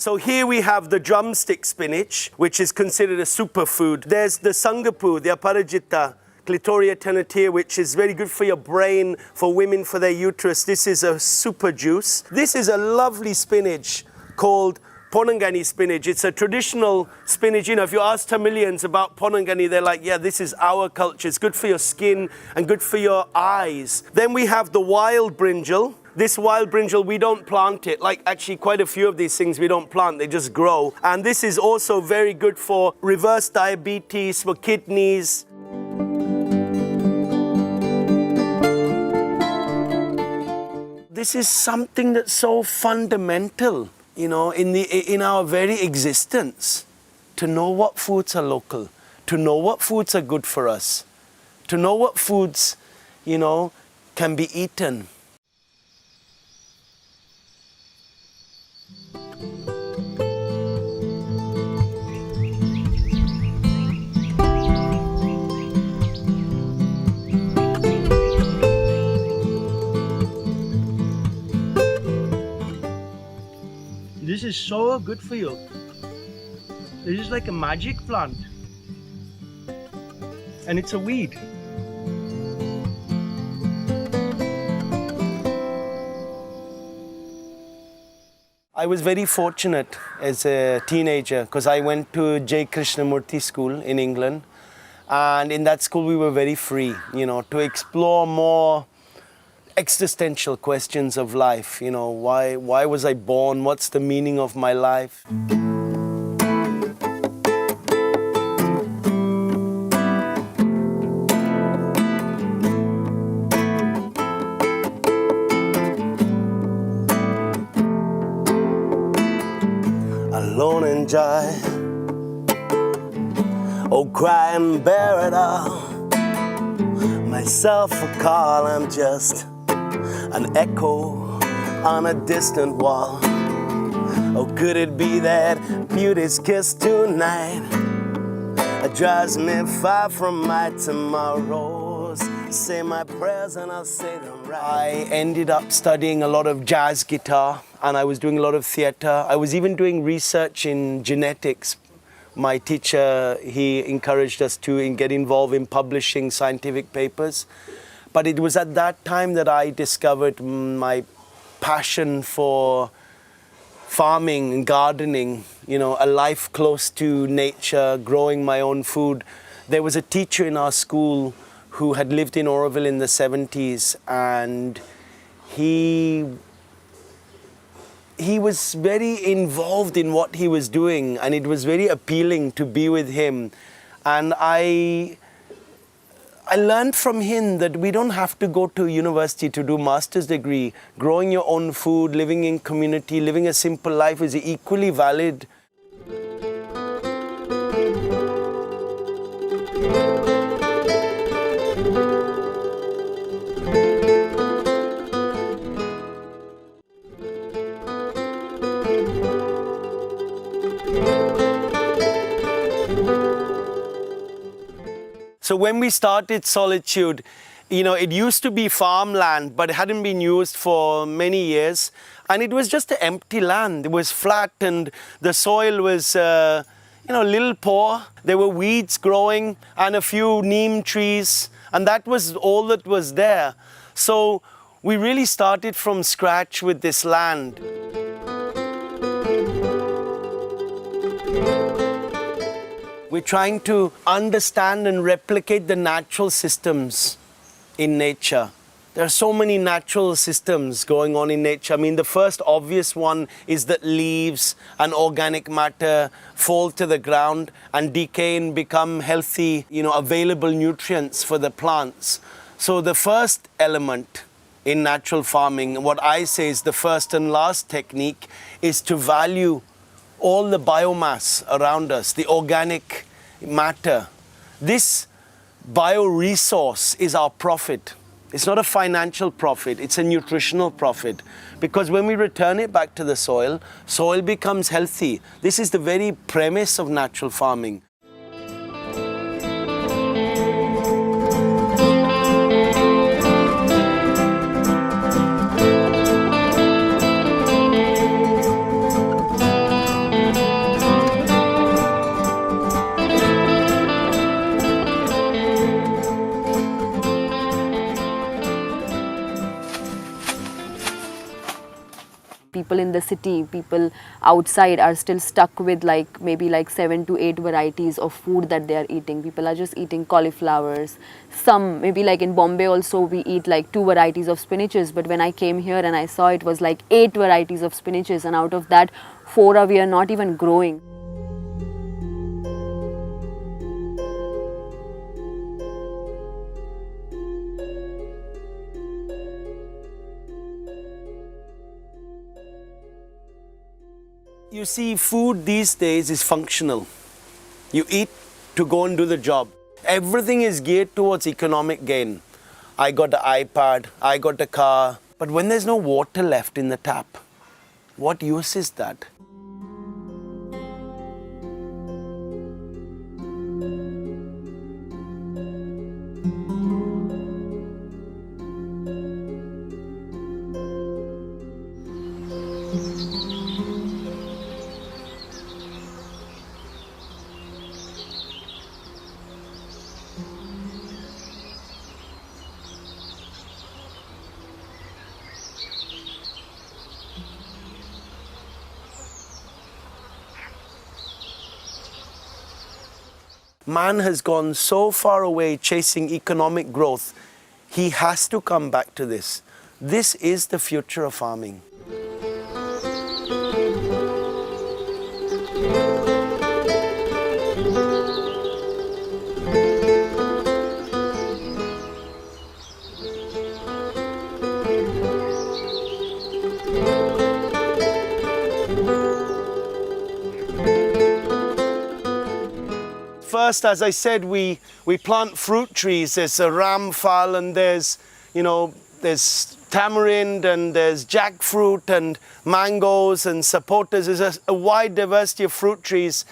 So here we have the drumstick spinach, which is considered a superfood. There's the sangapu, the aparajita, Clitoria tenatia, which is very good for your brain, for women, for their uterus. This is a super juice. This is a lovely spinach called Ponangani spinach. It's a traditional spinach. You know, if you ask Tamilians about Ponangani, they're like, yeah, this is our culture. It's good for your skin and good for your eyes. Then we have the wild brinjal. This wild brinjal, we don't plant it. Like actually quite a few of these things we don't plant, they just grow. And this is also very good for reverse diabetes, for kidneys. This is something that's so fundamental, you know, in our very existence, to know what foods are local, to know what foods are good for us, to know what foods, you know, can be eaten. This is so good for you. This is like a magic plant. And it's a weed. I was very fortunate as a teenager because I went to J. Krishnamurti school in England. And in that school we were very free, you know, to explore more existential questions of life, you know, why was I born? What's the meaning of my life? Alone in joy, oh, cry and bear it all. Myself a call, I'm just an echo on a distant wall. Oh, could it be that beauty's kiss tonight drives me far from my tomorrows? Say my prayers and I'll say them right. I ended up studying a lot of jazz guitar and I was doing a lot of theatre. I was even doing research in genetics. My teacher, he encouraged us to get involved in publishing scientific papers. But it was at that time that I discovered my passion for farming and gardening, you know, a life close to nature, growing my own food. There was a teacher in our school who had lived in Auroville in the 70s, and he was very involved in what he was doing, and it was very appealing to be with him. And I learned from him that we don't have to go to university to do master's degree. Growing your own food, living in community, living a simple life is equally valid. So when we started Solitude, you know, it used to be farmland, but it hadn't been used for many years. And it was just an empty land. It was flat and the soil was, a little poor. There were weeds growing and a few neem trees. And that was all that was there. So we really started from scratch with this land. We're trying to understand and replicate the natural systems in nature. There are so many natural systems going on in nature. I mean, the first obvious one is that leaves and organic matter fall to the ground and decay and become healthy, available nutrients for the plants. So the first element in natural farming, what I say is the first and last technique, is to value all the biomass around us, the organic matter. This bioresource is our profit. It's not a financial profit, it's a nutritional profit. Because when we return it back to the soil, soil becomes healthy. This is the very premise of natural farming. in the city, people outside are still stuck with like maybe like 7 to 8 varieties of food that they are eating. People are just eating cauliflowers. Some, maybe like in Bombay also, we eat like 2 varieties of spinaches, but when I came here and I saw, it was like 8 varieties of spinaches, and out of that 4 we are not even growing. You see, food these days is functional. You eat to go and do the job. Everything is geared towards economic gain. I got the iPad, I got the car, but when there's no water left in the tap, what use is that? Man has gone so far away chasing economic growth, he has to come back to this. This is the future of farming. First, as I said, we plant fruit trees. There's a ramphal, and there's tamarind, and there's jackfruit, and mangoes, and sapotas. There's a wide diversity of fruit trees.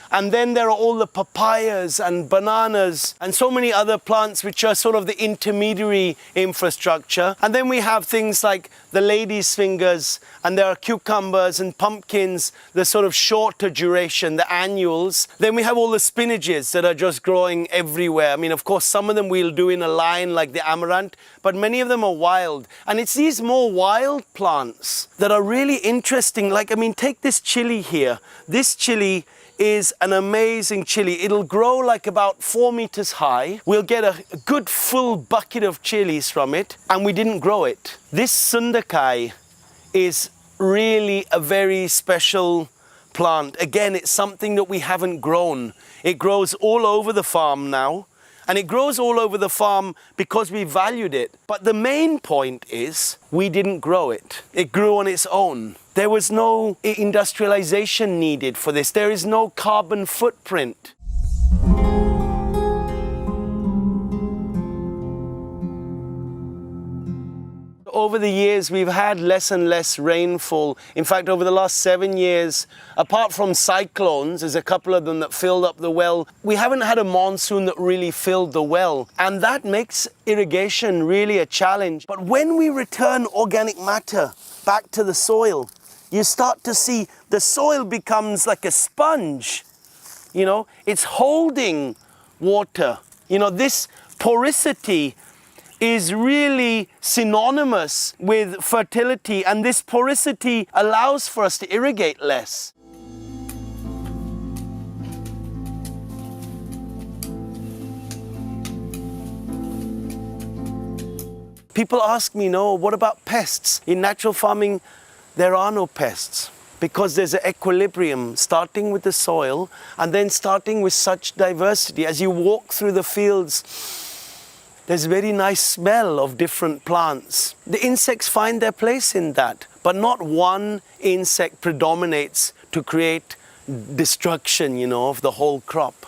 And then there are all the papayas and bananas and so many other plants which are sort of the intermediary infrastructure. And then we have things like the lady's fingers, and there are cucumbers and pumpkins, the sort of shorter duration, the annuals. Then we have all the spinaches that are just growing everywhere. I mean, of course, some of them we'll do in a line like the amaranth, but many of them are wild. And it's these more wild plants that are really interesting. Like, I mean, take this chili here. This chili is an amazing chili. It'll grow like about 4 meters high. We'll get a good full bucket of chilies from it, and we didn't grow it. This sundakai is really a very special plant. Again, it's something that we haven't grown. It grows all over the farm now, and it grows all over the farm because we valued it. But the main point is we didn't grow it. It grew on its own. There was no industrialization needed for this. There is no carbon footprint. Over the years, we've had less and less rainfall. In fact, over the last 7 years, apart from cyclones, there's a couple of them that filled up the well, we haven't had a monsoon that really filled the well. And that makes irrigation really a challenge. But when we return organic matter back to the soil, you start to see the soil becomes like a sponge. You know, it's holding water. You know, this porosity is really synonymous with fertility, and this porosity allows for us to irrigate less. People ask me, no, what about pests? In natural farming, there are no pests, because there's an equilibrium starting with the soil and then starting with such diversity. As you walk through the fields, there's a very nice smell of different plants. The insects find their place in that, but not one insect predominates to create destruction, you know, of the whole crop.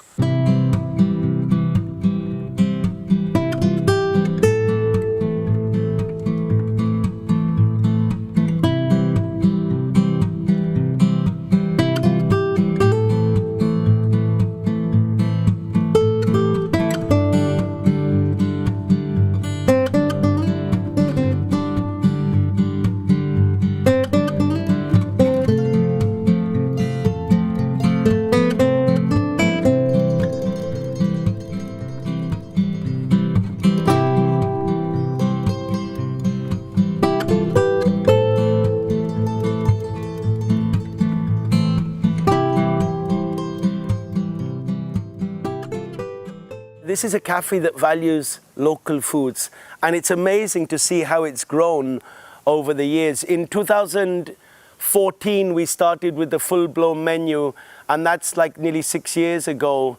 This is a cafe that values local foods, and it's amazing to see how it's grown over the years. In 2014, we started with the full-blown menu, and that's like nearly 6 years ago.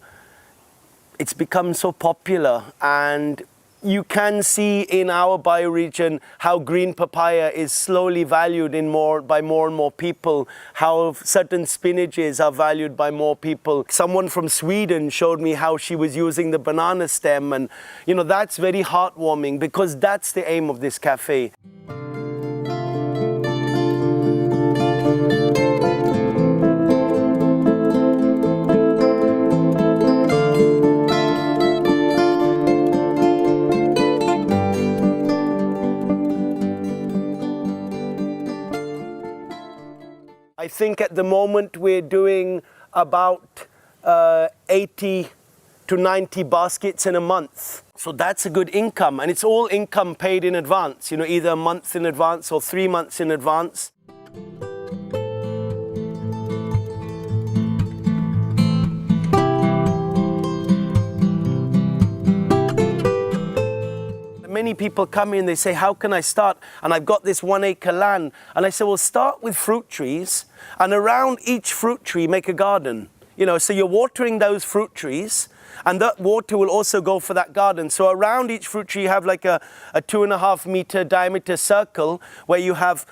It's become so popular, and you can see in our bioregion how green papaya is slowly valued by more and more people, how certain spinaches are valued by more people. Someone from Sweden showed me how she was using the banana stem, and you know, that's very heartwarming because that's the aim of this cafe. I think at the moment we're doing about 80 to 90 baskets in a month. So that's a good income, and it's all income paid in advance, you know, either a month in advance or 3 months in advance. Many people come in, they say, how can I start? And I've got this 1 acre land. And I say, well, start with fruit trees, and around each fruit tree, make a garden. You know, so you're watering those fruit trees, and that water will also go for that garden. So around each fruit tree, you have like a 2.5 meter diameter circle where you have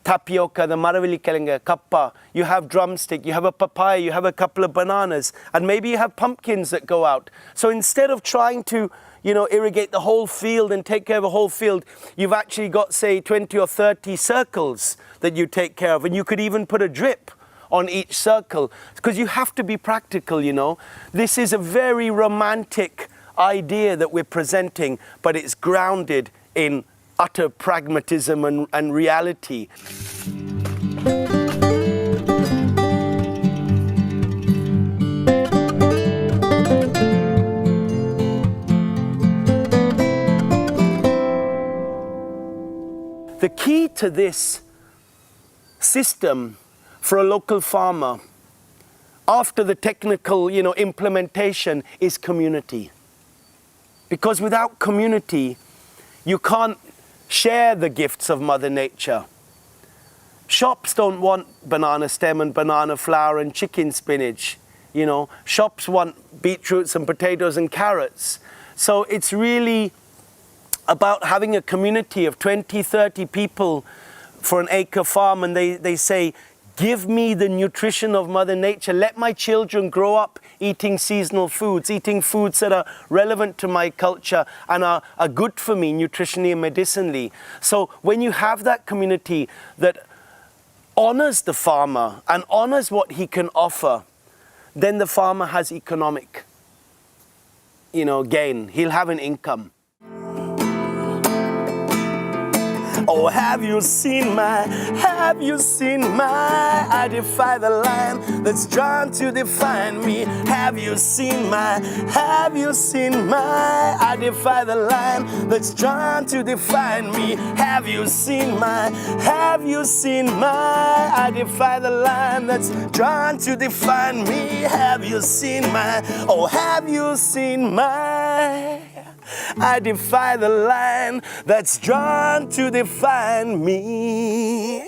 tapioca, the maravilli kelenga, kappa, you have drumstick, you have a papaya, you have a couple of bananas, and maybe you have pumpkins that go out. So instead of trying to, you know, irrigate the whole field and take care of a whole field, you've actually got, say, 20 or 30 circles that you take care of. And you could even put a drip on each circle, because you have to be practical, you know. This is a very romantic idea that we're presenting, but it's grounded in utter pragmatism and reality. The key to this system for a local farmer, after the technical, you know, implementation, is community. Because without community, you can't share the gifts of Mother Nature. Shops don't want banana stem and banana flower and chicken spinach. You know, shops want beetroots and potatoes and carrots. So it's really about having a community of 20, 30 people for an acre farm, and they say, give me the nutrition of Mother Nature. Let my children grow up eating seasonal foods, eating foods that are relevant to my culture and are good for me nutritionally and medicinally. So when you have that community that honors the farmer and honors what he can offer, then the farmer has economic, you know, gain. He'll have an income. Oh, have you seen my, I defy the line that's drawn to define me. Have you seen my, I defy the line that's drawn to define me. Have you seen my, I defy the line that's drawn to define me. Have you seen my, oh, have you seen my, I defy the line that's drawn to define me.